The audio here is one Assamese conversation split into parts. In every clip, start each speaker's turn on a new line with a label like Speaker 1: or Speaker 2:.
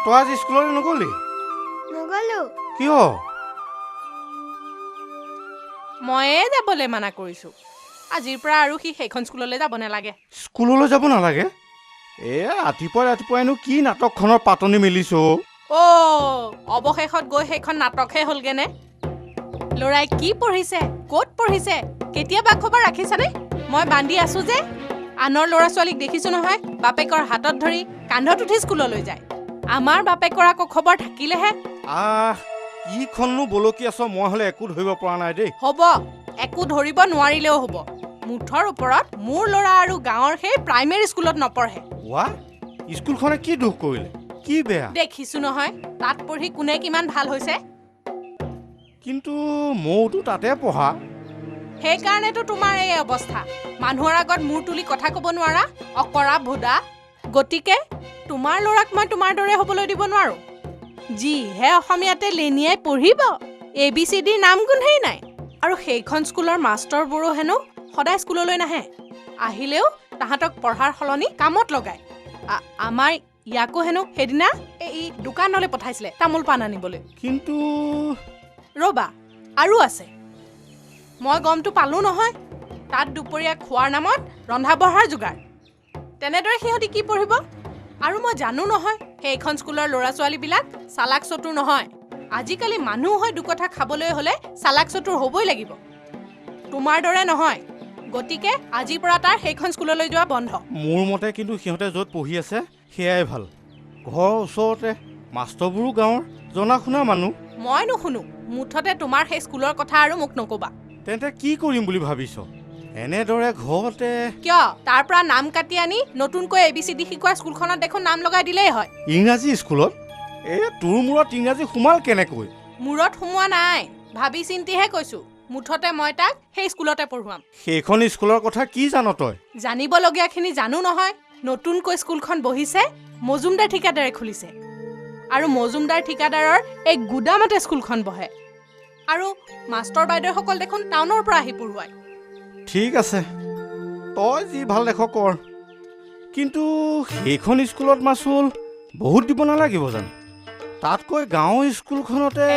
Speaker 1: তই আজি স্কুললৈ নগলি?
Speaker 2: নগলো।
Speaker 1: কিয়?
Speaker 3: ময়ে যাবলৈ মানা কৰিছো। আজিৰ পৰা আৰু সি সেইখন স্কুললৈ যাব নালাগে।
Speaker 1: স্কুললৈ যাব নালাগে? ৰাতিপুৱাইনো কি নাটকখনৰ পাতনি মেলিছো?
Speaker 3: অৱশেষত গৈ সেইখন নাটকহে হ'লগেনে? ল'ৰাই কি পঢ়িছে, ক'ত পঢ়িছে, কেতিয়াবা খবৰ ৰাখিছানে? মই বান্ধি আছো যে আনৰ ল'ৰা ছোৱালীক দেখিছো নহয়, বাপেকৰ হাতত ধৰি কান্ধত উঠি স্কুললৈ যায়। আমাৰ বাপেকৰ আকৌ খবৰ থাকিলেহে।
Speaker 1: কিখননো বলকি আছ? মই হ'লে একো ধৰিব পৰা নাই দেই।
Speaker 3: হ'ব, একো ধৰিব নোৱাৰিলেও হ'ব। মুঠৰ ওপৰত মোৰ ল'ৰা আৰু গাঁৱৰ সেই প্ৰাইমেৰী স্কুলত নপঢ়ে।
Speaker 1: স্কুলখনে কি দুখ কৰিলে? কি বেয়া?
Speaker 3: দেখিছো নহয়, তাত পঢ়ি কোনে কিমান ভাল হৈছে।
Speaker 1: কিন্তু মইতো তাতে পঢ়া।
Speaker 3: সেইকাৰণেতো তোমাৰ এই অৱস্থা। মানুহৰ আগত মূৰ তুলি কথা ক'ব নোৱাৰা, অকৰা ভোদা। গতিকে তোমাৰ ল'ৰাক মই তোমাৰ দৰে হ'বলৈ দিব নোৱাৰো। যিহে অসমীয়াতে লেনিয়াই পঢ়িব, ABCD নাম গোন্ধেই নাই। আৰু সেইখন স্কুলৰ মাষ্টৰবোৰো হেনো সদায় স্কুললৈ নাহে। আহিলেও তাহাঁতক পঢ়াৰ সলনি কামত লগায়। আমাৰ ইয়াকো হেনো সেইদিনা এই দোকানলৈ পঠাইছিলে তামোল পাণ আনিবলৈ।
Speaker 1: কিন্তু
Speaker 3: ৰ'বা, আৰু আছে। মই গমটো পালো নহয়, তাত দুপৰীয়া খোৱাৰ নামত ৰন্ধা বঢ়াৰ যোগাৰ। তেনেদৰে সিহঁতি কি পঢ়িব? আৰু মই জানো নহয়, সেইখন স্কুলৰ ল'ৰা ছোৱালীবিলাক চালাক চতুৰ নহয়। আজিকালি মানুহ হৈ দুকথা খাবলৈ হ'লে চালাক চতুৰ হ'বই লাগিব। তোমাৰ দৰে নহয়। গতিকে আজিৰ পৰা তাৰ সেইখন স্কুললৈ যোৱা বন্ধ।
Speaker 1: মোৰ মতে কিন্তু সিহঁতে য'ত পঢ়ি আছে সেয়াই ভাল। ঘৰৰ ওচৰতে, মাষ্টৰবোৰো গাঁৱৰ জনা শুনা মানুহ।
Speaker 3: মই নুশুনো। মুঠতে তোমাৰ সেই স্কুলৰ কথা আৰু মোক নক'বা।
Speaker 1: তেন্তে কি কৰিম বুলি ভাবিছ? এনেদৰে ঘৰতে
Speaker 3: কিয়? তাৰ পৰা নাম কাটি আনি নতুনকৈ ABCD শিকোৱা স্কুলখনত দেখোন নাম লগাই দিলেই হয়।
Speaker 1: ইংৰাজী স্কুলত? তোৰ মূৰত ইংৰাজী সোমাল কেনেকৈ?
Speaker 3: মূৰত সোমোৱা নাই, ভাবি চিন্তিহে কৈছো। মুঠতে মই তাক সেই স্কুলতে পঢ়ুৱাম।
Speaker 1: সেইখন স্কুলৰ কথা কি জান তই?
Speaker 3: জানিবলগীয়াখিনি জানো নহয়। নতুনকৈ স্কুলখন বহিছে, মজুমদাৰ ঠিকাদাৰে খুলিছে। আৰু মজুমদাৰ ঠিকাদাৰৰ এই গুদামতে স্কুলখন বহে। আৰু মাষ্টৰ বাইদেউসকল দেখোন টাউনৰ পৰা আহি পঢ়ুৱায়।
Speaker 1: ঠিক আছে, তই যি ভাল দেখ কৰ। কিন্তু সেইখন স্কুলত মাচুল বহুত দিব নালাগিব জানো? তাতকৈ গাঁৱৰ স্কুলখনতে।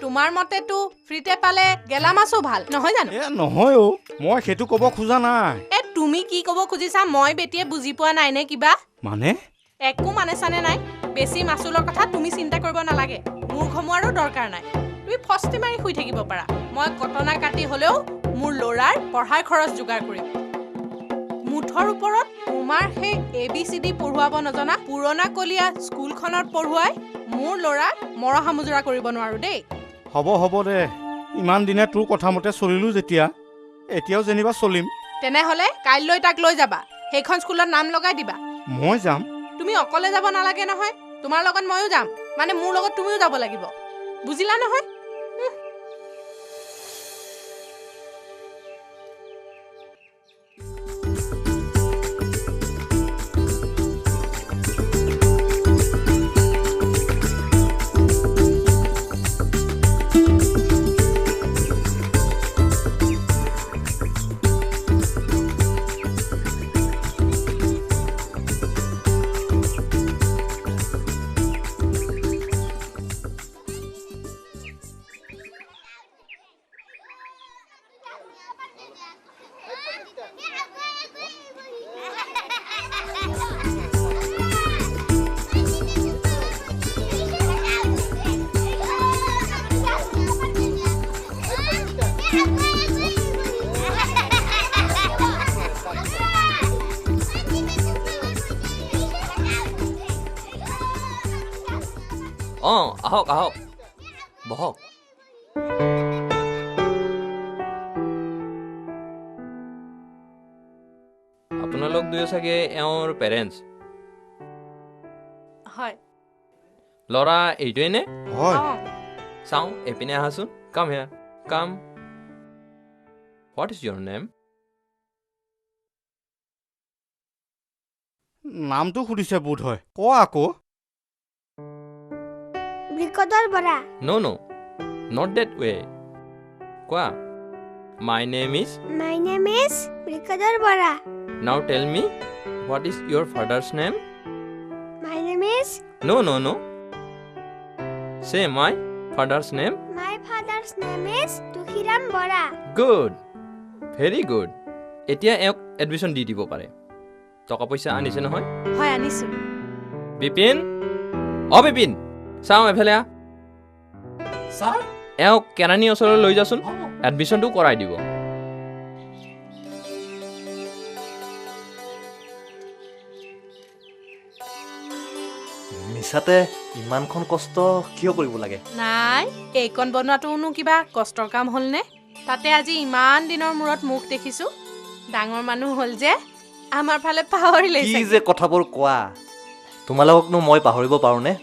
Speaker 3: তোমাৰ মতেতো ফ্ৰীতে পালে গেলা মাছো ভাল, নহয় জানো?
Speaker 1: নহয় মই সেইটো ক'ব খোজা নাই।
Speaker 3: তুমি কি ক'ব খুজিছা মই বেটিয়ে বুজি পোৱা নাই নে কিবা?
Speaker 1: মানে?
Speaker 3: একো মানে চানে নাই। বেছি মাচুলৰ কথা তুমি চিন্তা কৰিব নালাগে। মোৰ ঘমুৱাৰো দৰকাৰ নাই। তুমি ফস্তি মাৰি শুই থাকিব পাৰা। মই কটনা কাটি হ'লেও মোৰ ল'ৰাৰ পঢ়াৰ খৰচ যোগাৰ কৰিম। মুঠৰ ওপৰত তোমাৰ সেই ABCD পঢ়ুৱাব নজনা পুৰণা কলীয়া স্কুলখনত পঢ়ুৱাই মোৰ ল'ৰাক মৰহা মুজৰা কৰিব নোৱাৰো দেই।
Speaker 1: হ'ব দে। ইমান দিনে তোৰ কথা মতে চলিলো যেতিয়া, এতিয়াও যেনিবা চলিম।
Speaker 3: তেনেহ'লে কাইলৈ তাক লৈ যাবা, সেইখন স্কুলত নাম লগাই দিবা।
Speaker 1: মই যাম?
Speaker 3: তুমি অকলে যাব নালাগে নহয়, তোমাৰ লগত ময়ো যাম। মানে মোৰ লগত তুমিও যাব লাগিব, বুজিলা নহয়?
Speaker 4: আহক আহক, বহক। আপোনালোক দুয়ো চাগে এওঁৰ পেৰেণ্টছ?
Speaker 3: হয়।
Speaker 4: ল'ৰা এইটোৱে নে?
Speaker 1: হয়।
Speaker 4: চাওঁ এপিনে আহাচোন। Come here, come. What is your name?
Speaker 1: নামটো সুধিছে বোধ হয়, ক আকৌ।
Speaker 2: বৃকদৰ Bora.
Speaker 4: No, not that way. কোৱা। My name is
Speaker 2: বৃকদৰ Bora.
Speaker 4: Now tell me, what is your father's name?
Speaker 2: My name is
Speaker 4: No, no, no. Say my father's name.
Speaker 2: My father's name is Tukhiram Bora.
Speaker 4: Good. Very good. এতিয়া এওক এডমিশ্যন দি দিব পাৰে টকা পইচা আনিছে নহয়
Speaker 3: হয় আনিছোঁ
Speaker 4: বিপিন বিপিন চাওঁ এফালে
Speaker 5: ছাৰ
Speaker 4: এওক কেৰাণী ওচৰলৈ লৈ যাচোন এডমিশ্যনটো কৰাই দিব
Speaker 5: মিছাতে ইমানখন কষ্ট কিয় কৰিব লাগে
Speaker 3: নাই এইকণ বনোৱাটোনো কিবা কষ্টৰ কাম হ'লনে তাতে আজি ইমান দিনৰ মূৰত মুখ দেখিছোঁ ডাঙৰ মানুহ হ'ল যে আমাৰ ফালে পাহৰিলে
Speaker 5: কি যে কথাবোৰ কোৱা তোমালোককনো মই পাহৰিব পাৰোঁনে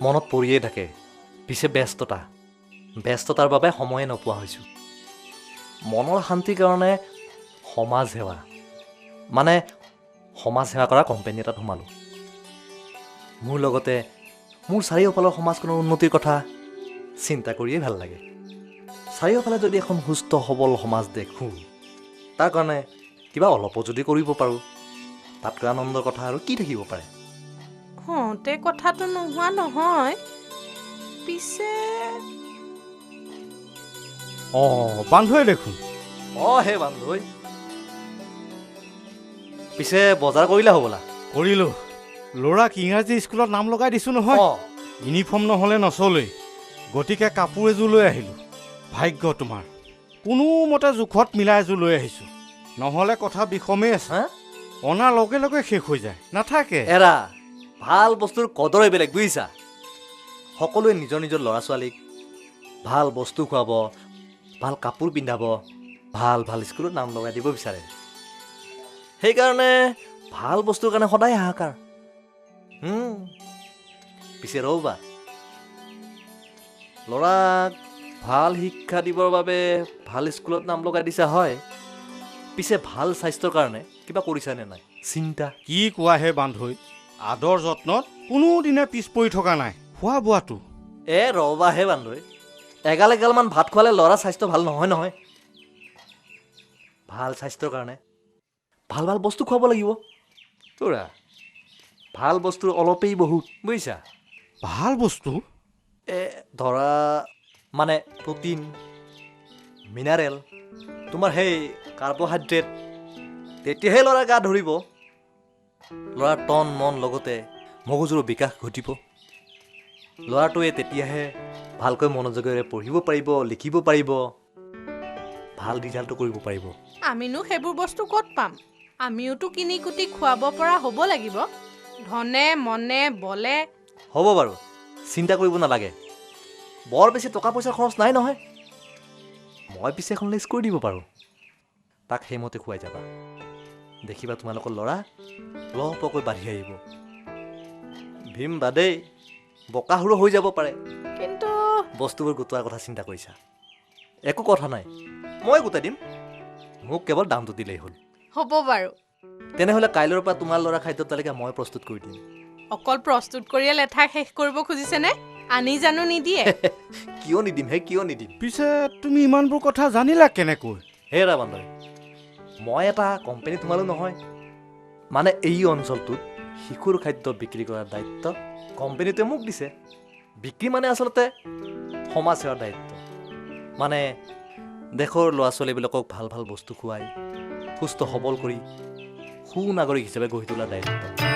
Speaker 5: মনত পৰিয়ে থাকে পিছে ব্যস্ততাৰ বাবে সময়ে নোপোৱা হৈছোঁ মনৰ শান্তিৰ কাৰণে সমাজ সেৱা কৰা কোম্পানী এটাত সোমালোঁ মোৰ লগতে মোৰ চাৰিওফালৰ সমাজখনৰ উন্নতিৰ কথা চিন্তা কৰিয়েই ভাল লাগে চাৰিওফালে যদি এখন সুস্থ সবল সমাজ দেখোঁ তাৰ কাৰণে কিবা অলপো যদি কৰিব পাৰোঁ তাতকৈ আনন্দৰ কথা আৰু কি থাকিব পাৰে
Speaker 3: হওঁতে কথাটো নোহোৱা নহয় পিছে
Speaker 1: বান্ধৱে দেখোন
Speaker 5: হে বান্ধৈ পিছে বজাৰ কৰিলা হ'বলা
Speaker 1: কৰিলোঁ ল'ৰাক ইংৰাজী স্কুলত নাম লগাই দিছোঁ নহয় ইউনিফৰ্ম নহ'লে নচলেই গতিকে কাপোৰ এযোৰ লৈ আহিলোঁ ভাগ্য তোমাৰ কোনোমতে জোখত মিলাই এযোৰ লৈ আহিছোঁ নহ'লে কথা বিষমেই আছে
Speaker 5: হা
Speaker 1: অনাৰ লগে লগে শেষ হৈ যায় নাথাকে
Speaker 5: এৰা ভাল বস্তুৰ কদৰে বেলেগ বুজিছা সকলোৱে নিজৰ নিজৰ ল'ৰা ছোৱালীক ভাল বস্তু খুৱাব ভাল কাপোৰ পিন্ধাব ভাল ভাল স্কুলত নাম লগাই দিব বিচাৰে সেইকাৰণে ভাল বস্তুৰ কাৰণে সদায় হাহাকাৰ পিছে ৰ'বা ল'ৰাক ভাল শিক্ষা দিবৰ বাবে ভাল স্কুলত নাম লগাই দিছা হয় পিছে ভাল স্বাস্থ্যৰ কাৰণে কিবা কৰিছানে নাই চিন্তা
Speaker 1: কি কোৱাহে বান্ধৈ আদৰ যত্নত কোনোদিনে পিছ পৰি থকা নাই খোৱা বোৱাটো
Speaker 5: ৰ'বাহে বান্ধৈ এগালমান ভাত খোৱালে ল'ৰা স্বাস্থ্য ভাল নহয় ভাল স্বাস্থ্যৰ কাৰণে ভাল ভাল বস্তু খুৱাব লাগিব তোৰা ভাল বস্তুৰ অলপেই বহুত বুজিছা
Speaker 1: ভাল বস্তু
Speaker 5: ধৰা মানে প্ৰটিন মিনাৰেল তোমাৰ সেই কাৰ্বহাইড্ৰেট তেতিয়াহে ল'ৰা গা ধৰিব ল'ৰাৰ তন মন লগতে মগজুৰ বিকাশ ঘটিব ল'ৰাটোৱে তেতিয়াহে ভালকৈ মনোযোগেৰে পঢ়িব পাৰিব লিখিব পাৰিব ভাল ৰিজাল্টটো কৰিব পাৰিব
Speaker 3: আমিনো সেইবোৰ বস্তু ক'ত পাম আমিওতো কিনি কুটি খুৱাব পৰা হ'ব লাগিব ধনে মনে বলে
Speaker 5: হ'ব বাৰু চিন্তা কৰিব নালাগে বৰ বেছি টকা পইচাৰ খৰচ নাই নহয় মই পিছে এখন লিষ্ট কৰি দিব পাৰোঁ তাক সেইমতে খুৱাই যাবা দেখিবা তোমালোকৰ ল'ৰা লহপহকৈ বাঢ়ি আহিব ভীম বাদেই বকাসুৰো হৈ যাব পাৰে
Speaker 3: কিন্তু
Speaker 5: বস্তুবোৰ গোটোৱাৰ কথা চিন্তা কৰিছা একো কথা নাই মই গোটাই দিম মোক কেৱল দামটো দিলেই হ'ল
Speaker 3: হ'ব বাৰু
Speaker 5: তেনেহ'লে কাইলৈৰ পৰা তোমাৰ ল'ৰা খাদ্যৰ তালিকা মই প্ৰস্তুত কৰি দিম
Speaker 3: অকল প্ৰস্তুত কৰিয়ে লেঠা শেষ কৰিব খুজিছেনে আনি জানো নিদিয়ে
Speaker 5: কিয় নিদিম
Speaker 1: পিছে তুমি ইমানবোৰ কথা জানিলা কেনেকৈ
Speaker 5: হেৰা বান্ধৈ মই এটা কোম্পানী সোমালোঁ নহয় মানে এই অঞ্চলটোত শিশুৰ খাদ্য বিক্ৰী কৰাৰ দায়িত্ব কোম্পানীটোৱে মোক দিছে বিক্ৰী মানে আচলতে সমাজ সেৱাৰ দায়িত্ব মানে দেশৰ ল'ৰা ছোৱালীবিলাকক ভাল ভাল বস্তু খুৱাই সুস্থ সবল কৰি সুনাগৰিক হিচাপে গঢ়ি তোলাৰ দায়িত্ব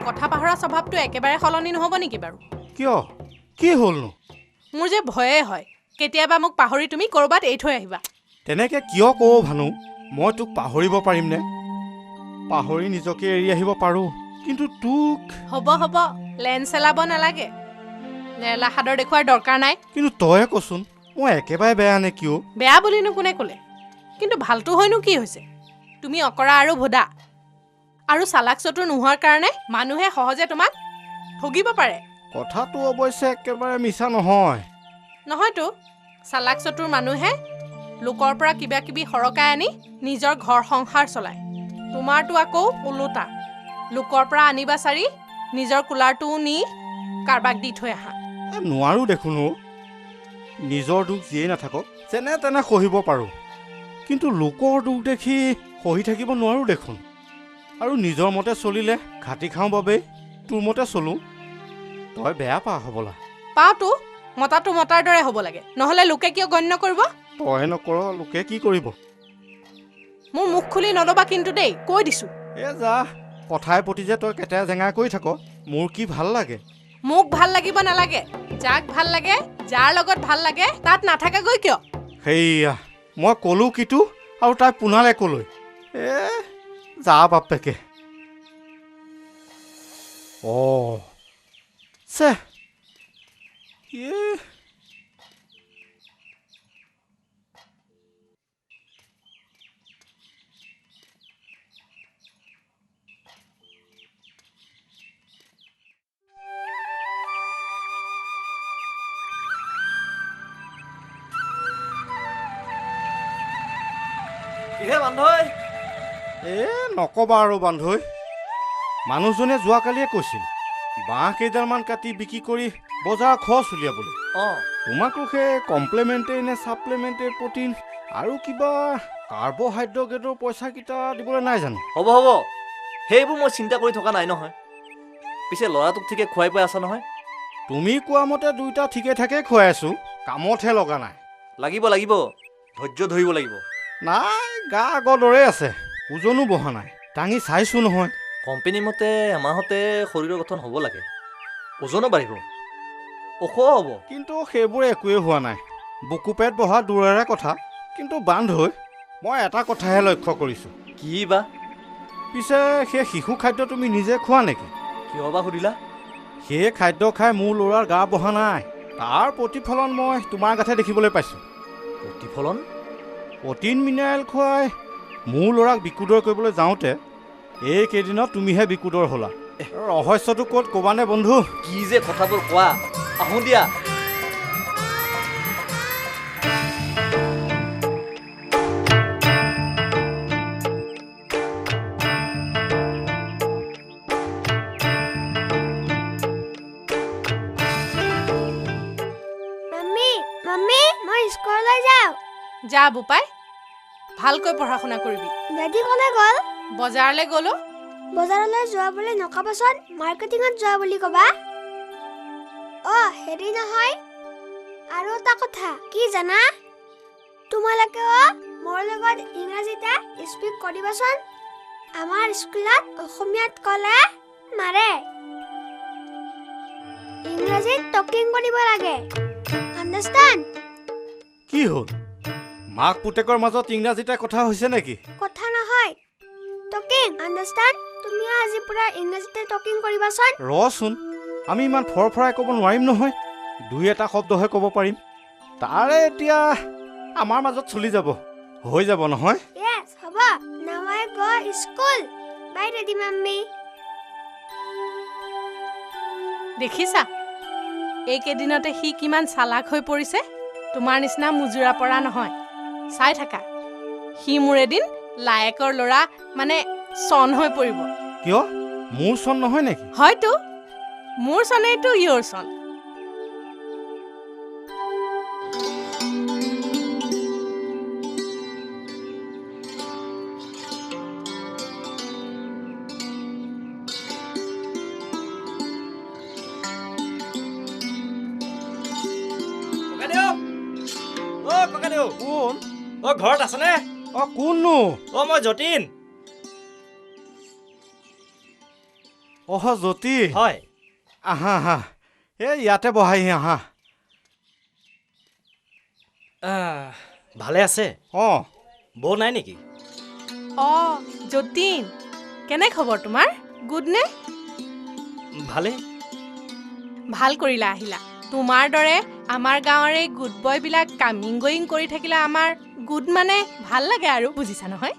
Speaker 3: কথা পাহৰা স্বভাৱটো একেবাৰে সলনি নহ'ব নেকি বাৰু?
Speaker 1: কিয় কি হ'লনো?
Speaker 3: মোৰ যে ভয়ে হয় কেতিয়াবা মোক পাহৰি তুমি ক'ৰবাত এৰি থৈ আহিবা।
Speaker 1: তেনেকৈ কিয় কওঁ ভানু? মই তোক পাহৰিব পাৰিমনে? পাহৰি নিজকে এৰি আহিব পাৰোঁ, কিন্তু তোক
Speaker 3: হ'ব লেন চেলাব নালাগে, লেলা সাদৰ দেখুৱাৰ দৰকাৰ নাই।
Speaker 1: কিন্তু তয়ে কচোন, মই একেবাৰে বেয়া নে কিয়?
Speaker 3: বেয়া বুলিনো কোনে ক'লে? কিন্তু ভালটো হয়নো কি হৈছে? তুমি অকৰা আৰু ভোদা আৰু চালাক চতুৰ নোহোৱাৰ কাৰণে মানুহে সহজে তোমাক ঠগিব পাৰে।
Speaker 1: কথাটো অৱশ্যে একেবাৰে মিছা নহয়।
Speaker 3: নহয়তো, চালাক চতুৰ মানুহে লোকৰ পৰা কিবা কিবি সৰকাই আনি নিজৰ ঘৰ সংসাৰ চলায়। তোমাৰতো আকৌ ওলোটা, লোকৰ পৰা আনিবা চাৰি নিজৰ কুলাৰটোও নি কাৰোবাক দি থৈ আহা।
Speaker 1: নোৱাৰোঁ দেখোন অ'। নিজৰ দুখ যিয়েই নাথাকক যেনে তেনে সহিব পাৰোঁ, কিন্তু লোকৰ দুখ দেখি সহি থাকিব নোৱাৰোঁ দেখোন। আৰু নিজৰ মতে চলিলে ঘাটি খাওঁ বাবেই তোৰ মতে চলোঁ। তই বেয়া পা হ'বলা?
Speaker 3: পাওঁতো, মতাটো মতাৰ দৰে হ'ব লাগে, নহ'লে লোকে কিয় গণ্য কৰিব?
Speaker 1: তই নকৰ, লোকে কি কৰিব?
Speaker 3: মোৰ মুখ খুলি নল'বা কিন্তু দেই, কৈ দিছোঁ।
Speaker 1: যা, কথাই প্ৰতি যে তই কেতেৰা জেঙা কৰি থাক, মোৰ কি ভাল লাগে?
Speaker 3: মোক ভাল লাগিব নালাগে, যাক ভাল লাগে, যাৰ লগত ভাল লাগে তাত নাথাকাগৈ কিয়?
Speaker 1: সেইয়া মই ক'লোঁ কিটো আৰু তাই পোনালে ক'লৈ? যা বাপেকে। চে
Speaker 5: কিহে বান্ধৈ?
Speaker 1: নক'বা আৰু বান্ধৈ, মানুহজনে যোৱাকালিয়ে কৈছিল বাঁহ কেইডালমান কাটি বিক্ৰী কৰি বজাৰ খৰচ উলিয়াবলৈ। তোমাকো সেই কমপ্লিমেণ্টেৰী নে ছাপ্লিমেণ্টেৰী প্ৰটিন আৰু কিবা কাৰ্বহাইড্ৰেটৰ পইচাকেইটা দিবলৈ নাই জানো?
Speaker 5: হ'ব সেইবোৰ মই চিন্তা কৰি থকা নাই নহয়। পিছে ল'ৰাটোক ঠিকে খুৱাই পাই আছা নহয়?
Speaker 1: তুমি কোৱা মতে দুইটা ঠিকে থাকে খুৱাই আছোঁ, কামতহে লগা নাই।
Speaker 5: লাগিব ধৈৰ্য ধৰিব লাগিব।
Speaker 1: নাই, গা আগৰ দৰে আছে, ওজনো বহা নাই, দাঙি চাইছোঁ নহয়।
Speaker 5: কোম্পানী মতে এমাহতে শৰীৰৰ গঠন হ'ব লাগে, ওজনো বাঢ়িব, ওখ হ'ব।
Speaker 1: কিন্তু সেইবোৰ একোৱেই হোৱা নাই। বুকু পেট বহা দূৰৰে কথা, কিন্তু বান্ধৈ মই এটা কথাহে লক্ষ্য কৰিছোঁ।
Speaker 5: কি বা?
Speaker 1: পিছে সেই শিশু খাদ্য তুমি নিজে খোৱা নেকি?
Speaker 5: কিয় বা সুধিলা?
Speaker 1: সেই খাদ্য খাই মোৰ ল'ৰাৰ গা বহা নাই, তাৰ প্ৰতিফলন মই তোমাৰ গাতহে দেখিবলৈ পাইছোঁ।
Speaker 5: প্ৰতিফলন?
Speaker 1: প্ৰটিন মিনাৰেল খুৱাই মোৰ ল'ৰাক বিকুদৰ কৰিবলৈ যাওঁতে এইকেইদিনত তুমিহে বিকুদৰ হ'লা। ৰহস্যটো ক'ত ক'বানে বন্ধু?
Speaker 5: কি যে কথাবোৰ কোৱা, আহোঁ দিয়া।
Speaker 2: মাম্মী, মই স্কুললৈ যাওঁ।
Speaker 3: যা বোপাই, ভালকৈ পঢ়া শুনা কৰিবি।
Speaker 2: দাদী ক'লে গ'ল?
Speaker 3: বজাৰলৈ গ'লো।
Speaker 2: বজাৰলৈ যোৱা বুলি নক'বাচোন, মাৰ্কেটিঙত যোৱা বুলি ক'বা। হেৰি নহয়, আৰু এটা কথা কি জানা? তোমালোকেও মোৰ লগত ইংৰাজীতে স্পীক কৰিবাচোন। আমাৰ স্কুলত অসমীয়াত ক'লে মাৰে, ইংৰাজীত টকিং কৰিব লাগে। আণ্ডাৰষ্টেণ্ড?
Speaker 1: কি হ'ল, মাক পুতেকৰ মাজত ইংৰাজীতে কথা হৈছে নেকি?
Speaker 2: কথা নহয়, টকিং। আণ্ডাৰষ্টেণ্ড? তুমিও আজি পুৰা ইংৰাজীতে টকিং কৰিবাচোন।
Speaker 1: ৰচোন, আমি ইমান ফৰফৰাই ক'ব নোৱাৰিম নহয়, দুই এটা শব্দহে ক'ব পাৰিম। তাৰে এতিয়া আমাৰ মাজত চলি যাব, হৈ যাব নহয়?
Speaker 2: য়েছ, হ'ব। Now I go school. Bye ready mummy.
Speaker 3: দেখিছা, এইকেইদিনতে সি কিমান চালাক হৈ পৰিছে। তোমাৰ নিচিনা মুজুৰা পৰা নহয়। চাই থাকা, সি মোৰ এদিন লায়েকৰ ল'ৰা মানে চন হৈ পৰিব।
Speaker 1: কিয়, মোৰ চন নহয় নেকি?
Speaker 3: হয়তো, মোৰ চনেইতো ইয়ৰ চন।
Speaker 1: কোন?
Speaker 6: ঘৰত আছেনে?
Speaker 1: কোননো?
Speaker 6: মই যতীন।
Speaker 1: অহ জ্যোতি
Speaker 6: হয়
Speaker 1: আহা আহা এই ইয়াতে বহাই আহা
Speaker 6: ভালে আছে
Speaker 1: অঁ
Speaker 6: বৌ নাই নেকি
Speaker 3: অঁ যতীন কেনে খবৰ তোমাৰ গুড নে
Speaker 6: ভালে
Speaker 3: ভাল কৰিলা আহিলা তোমাৰ দৰে আমাৰ গাঁৱৰ এই গুড বয়বিলাক কামিং গোয়িং কৰি থাকিলে আমাৰ গুড মানে ভাল লাগে আৰু বুজিছা নহয়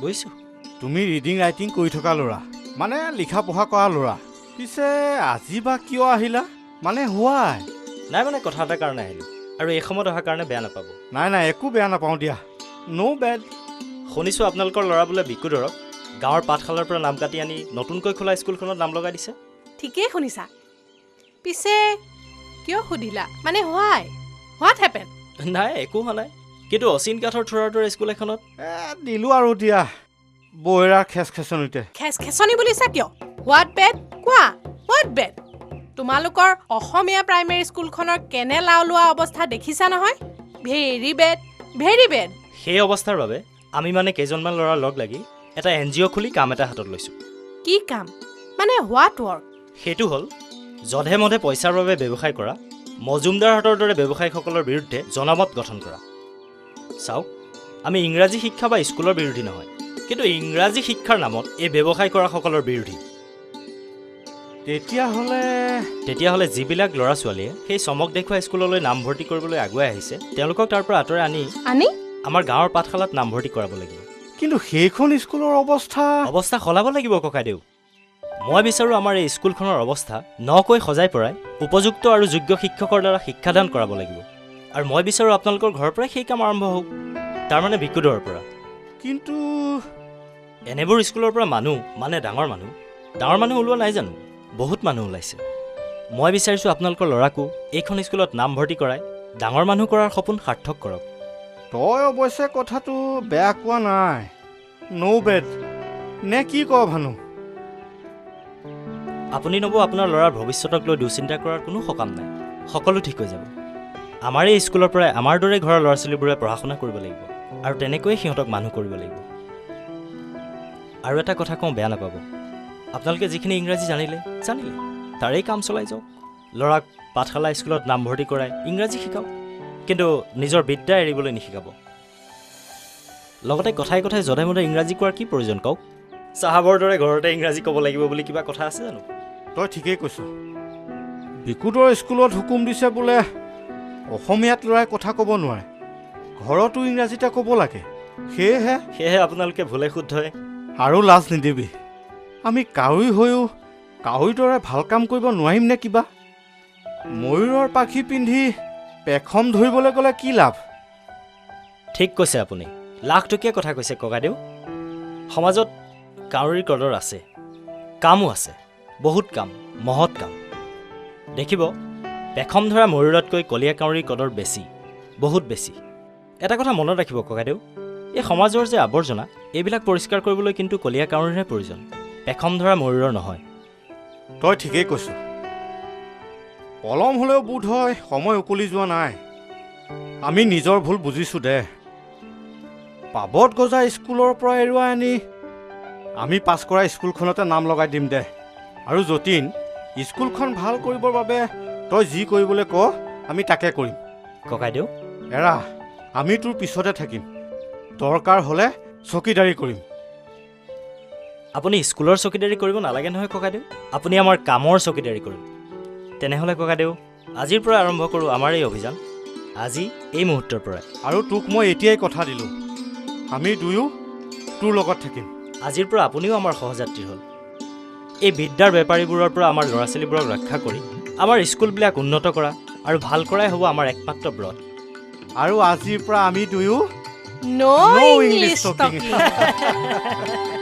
Speaker 6: বুজিছোঁ
Speaker 1: তুমি ৰিডিং ৰাইটিং কৰি থকা ল'ৰা মানে লিখা পঢ়া কৰা ল'ৰা পিছে আজি বা কিয় আহিলা মানে হোৱাই
Speaker 6: নাই মানে কথা এটাৰ কাৰণে আহিলোঁ আৰু এই সময়ত অহাৰ কাৰণে বেয়া নাপাব
Speaker 1: নাই নাই একো বেয়া নাপাওঁ দিয়া ন' বেড
Speaker 6: শুনিছোঁ আপোনালোকৰ ল'ৰা বোলে বিকুদৰক গাঁৱৰ পাঠশালাৰ পৰা নাম কাটি আনি নতুনকৈ খোলা স্কুলখনত নাম লগাই দিছে
Speaker 3: ঠিকেই শুনিছা পিছে কিয় সুধিলা মানে হোৱাট হেপেন
Speaker 6: নাই একো হোৱা নাই কিন্তু অচিন কাঠৰ থোৰাৰ দৰে স্কুল এখনত
Speaker 1: দিলোঁ আৰু দিয়া বৈৰাৰ খেচনিতে
Speaker 3: খেচনি বুলিছা কিয় হোৱাট বেড কোৱা হোৱাট বেড তোমালোকৰ অসমীয়া প্ৰাইমেৰী স্কুলখনৰ কেনে লাও লোৱা অৱস্থা দেখিছা নহয় ভেৰি বেড ভেৰি বেড
Speaker 6: সেই অৱস্থাৰ বাবে আমি মানে কেইজনমান ল'ৰা লগ লাগি এটা NGO খুলি কাম এটা হাতত লৈছোঁ
Speaker 3: কি কাম মানে হোৱাট ৱৰ্ক
Speaker 6: সেইটো হ'ল যধে মধে পইচাৰ বাবে ব্যৱসায় কৰা মজুমদাৰহঁতৰ দৰে ব্যৱসায়ীসকলৰ বিৰুদ্ধে জনমত গঠন কৰা চাওক আমি ইংৰাজী শিক্ষা বা স্কুলৰ বিৰোধী নহয় কিন্তু ইংৰাজী শিক্ষাৰ নামত এই ব্যৱসায় কৰাসকলৰ বিৰোধী তেতিয়াহ'লে যিবিলাক ল'ৰা ছোৱালীয়ে সেই চমক দেখুওৱা স্কুললৈ নামভৰ্তি কৰিবলৈ আগুৱাই আহিছে তেওঁলোকক তাৰ পৰা আঁতৰাই আনি আমাৰ গাঁৱৰ পাঠশালাত নামভৰ্তি কৰাব লাগিব
Speaker 1: কিন্তু সেইখন স্কুলৰ অৱস্থা
Speaker 6: সলাব লাগিব ককাইদেউ মই বিচাৰোঁ আমাৰ এই স্কুলখনৰ অৱস্থা নকৈ সজাই পৰাই উপযুক্ত আৰু যোগ্য শিক্ষকৰ দ্বাৰা শিক্ষাদান কৰাব লাগিব আৰু মই বিচাৰোঁ আপোনালোকৰ ঘৰৰ পৰাই সেই কাম আৰম্ভ হওক তাৰমানে বিকুদৰ পৰা
Speaker 1: কিন্তু
Speaker 6: এনেবোৰ স্কুলৰ পৰা মানুহ মানে ডাঙৰ মানুহ ওলোৱা নাই জানো বহুত মানুহ ওলাইছে মই বিচাৰিছোঁ আপোনালোকৰ ল'ৰাকো এইখন স্কুলত নামভৰ্তি কৰাই ডাঙৰ মানুহ কৰাৰ সপোন সাৰ্থক কৰক
Speaker 1: তই অৱশ্যে কথাটো বেয়া কোৱা নাই ন' বেড নে কি ক ভানু
Speaker 6: আপুনি নব আপোনাৰ ল'ৰাৰ ভৱিষ্যতক লৈ দুশ্চিন্তা কৰাৰ কোনো সকাম নাই সকলো ঠিক হৈ যাব আমাৰ এই স্কুলৰ পৰাই আমাৰ দৰে ঘৰৰ ল'ৰা ছোৱালীবোৰে পঢ়া শুনা কৰিব লাগিব আৰু তেনেকৈয়ে সিহঁতক মানুহ কৰিব লাগিব আৰু এটা কথা কওঁ বেয়া নাপাব আপোনালোকে যিখিনি ইংৰাজী জানিলে তাৰেই কাম চলাই যাওক ল'ৰাক পাঠশালা স্কুলত নামভৰ্তি কৰাই ইংৰাজী শিকাওক কিন্তু নিজৰ বিদ্যা এৰিবলৈ নিশিকাব লগতে কথাই কথাই যধে মধে ইংৰাজী কোৱাৰ কি প্ৰয়োজন কওক চাহাবৰ দৰে ঘৰতে ইংৰাজী ক'ব লাগিব বুলি কিবা কথা আছে জানো
Speaker 1: তই ঠিকেই কৈছ বিকুদৰ স্কুলত হুকুম দিছে বোলে অসমীয়াত ল'ৰাই কথা ক'ব নোৱাৰে ঘৰতো ইংৰাজীতে ক'ব লাগে
Speaker 6: সেয়েহে আপোনালোকে ভুলে শুদ্ধই
Speaker 1: আৰু লাজ নিদিবি আমি কাউৰী হৈও কাউৰীৰ দৰে ভাল কাম কৰিব নোৱাৰিম নে কিবা ময়ূৰৰ পাখি পিন্ধি পেখম ধৰিবলৈ গ'লে কি লাভ
Speaker 6: ঠিক কৈছে আপুনি লাখটকীয়া কথা কৈছে ককাইদেউ সমাজত কাউৰীৰ কদৰ আছে কামো আছে বহুত কাম মহৎ কাম দেখিব পেখম ধৰা ময়ূৰতকৈ কলীয়া কাউৰীৰ কদৰ বেছি বহুত বেছি এটা কথা মনত ৰাখিব ককাইদেউ এই সমাজৰ যে আৱৰ্জনা এইবিলাক পৰিষ্কাৰ কৰিবলৈ কিন্তু কলীয়া কাউৰীৰহে প্ৰয়োজন পেখম ধৰা ময়ূৰৰ নহয়
Speaker 1: তই ঠিকেই কৈছ পলম হ'লেও বোধ হয় সময় উকলি যোৱা নাই আমি নিজৰ ভুল বুজিছোঁ দে পাবত গজা স্কুলৰ পৰা এৰুৱাই আনি আমি পাছ কৰা স্কুলখনতে নাম লগাই দিম দে আৰু যতীন স্কুলখন ভাল কৰিবৰ বাবে তই যি কৰিবলৈ ক আমি তাকে কৰিম
Speaker 6: ককাইদেউ
Speaker 1: এৰা আমি তোৰ পিছতে থাকিম দৰকাৰ হ'লে চকীদাৰী কৰিম
Speaker 6: আপুনি স্কুলৰ চকীদাৰী কৰিব নালাগে নহয় ককাইদেউ আপুনি আমাৰ কামৰ চকীদাৰী কৰিব তেনেহ'লে ককাইদেউ আজিৰ পৰা আৰম্ভ কৰোঁ আমাৰ এই অভিযান আজি এই মুহূৰ্তৰ পৰাই
Speaker 1: আৰু তোক মই এতিয়াই কথা দিলোঁ আমি দুয়ো তোৰ লগত থাকিম
Speaker 6: আজিৰ পৰা আপুনিও আমাৰ সহযাত্ৰী হ'ল এই বিদ্যাৰ বেপাৰীবোৰৰ পৰা আমাৰ ল'ৰা ছোৱালীবোৰক ৰক্ষা কৰি আমাৰ স্কুলবিলাক উন্নত কৰা আৰু ভাল কৰাই হ'ব আমাৰ একমাত্ৰ ব্ৰত
Speaker 1: আৰু আজিৰ পৰা আমি দুয়ো
Speaker 3: No
Speaker 1: No
Speaker 3: English
Speaker 1: English talking.
Speaker 3: talking.